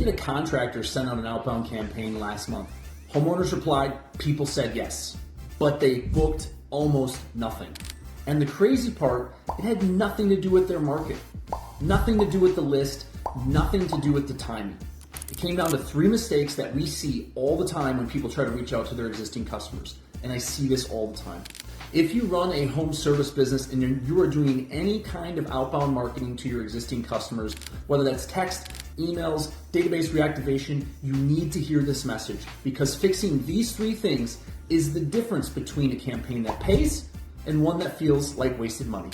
did a contractor send out an outbound campaign last month. Homeowners replied, people said yes, but they booked almost nothing. And the crazy part, it had nothing to do with their market, nothing to do with the list, nothing to do with the timing. It came down to 3 mistakes that we see all the time when people try to reach out to their existing customers. And I see this all the time. If you run a home service business and you are doing any kind of outbound marketing to your existing customers, whether that's text, emails, database reactivation, you need to hear this message, because fixing these 3 things is the difference between a campaign that pays and one that feels like wasted money.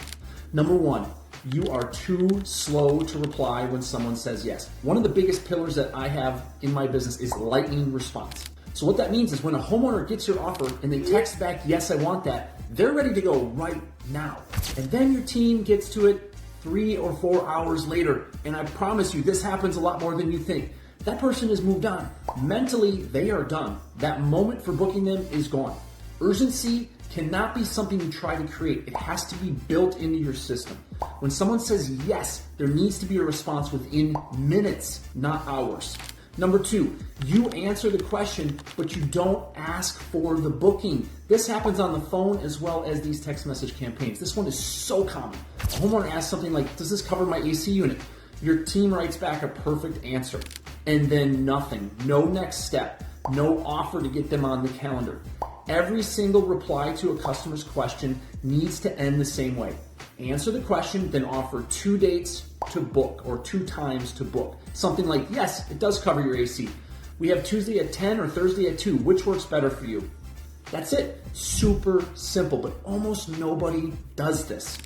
Number 1, you are too slow to reply when someone says yes. One of the biggest pillars that I have in my business is lightning response. So what that means is when a homeowner gets your offer and they text back, yes, I want that, they're ready to go right now. And then your team gets to it 3 or 4 hours later. And I promise you, this happens a lot more than you think. That person has moved on. Mentally, they are done. That moment for booking them is gone. Urgency cannot be something you try to create. It has to be built into your system. When someone says yes, there needs to be a response within minutes, not hours. Number 2, you answer the question, but you don't ask for the booking. This happens on the phone as well as these text message campaigns. This one is so common. A homeowner asks something like, does this cover my AC unit? Your team writes back a perfect answer, and then nothing. No next step. No offer to get them on the calendar. Every single reply to a customer's question needs to end the same way. Answer the question, then offer 2 dates to book or 2 times to book. Something like, yes, it does cover your AC. We have Tuesday at 10 or Thursday at 2. Which works better for you? That's it. Super simple, but almost nobody does this.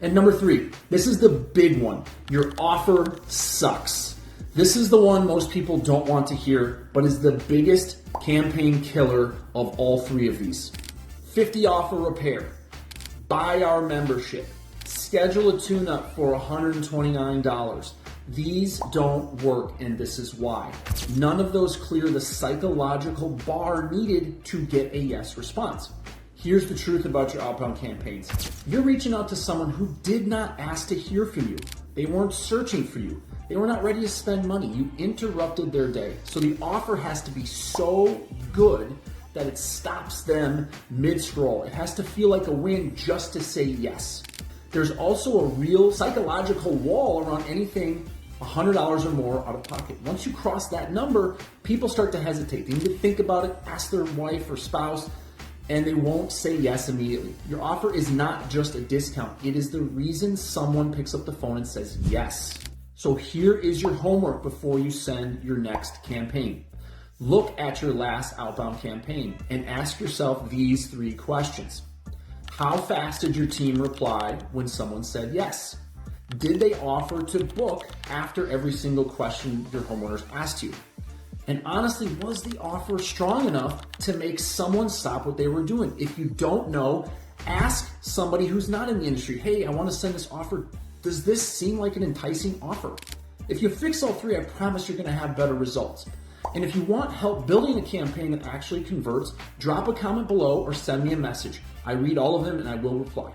And number 3, this is the big one. Your offer sucks. This is the one most people don't want to hear, but is the biggest campaign killer of all 3 of these. 50 offer repair, buy our membership, schedule a tune-up for $129. These don't work, and this is why. None of those clear the psychological bar needed to get a yes response. Here's the truth about your outbound campaigns. You're reaching out to someone who did not ask to hear from you. They weren't searching for you. They were not ready to spend money. You interrupted their day. So the offer has to be so good that it stops them mid-scroll. It has to feel like a win just to say yes. There's also a real psychological wall around anything $100 or more out of pocket. Once you cross that number, people start to hesitate. They need to think about it, ask their wife or spouse, and they won't say yes immediately. Your offer is not just a discount. It is the reason someone picks up the phone and says yes. So here is your homework before you send your next campaign. Look at your last outbound campaign and ask yourself these 3 questions. How fast did your team reply when someone said yes? Did they offer to book after every single question your homeowners asked you? And honestly, was the offer strong enough to make someone stop what they were doing? If you don't know, ask somebody who's not in the industry, hey, I want to send this offer. Does this seem like an enticing offer? If you fix all 3, I promise you're going to have better results. And if you want help building a campaign that actually converts, drop a comment below or send me a message. I read all of them and I will reply.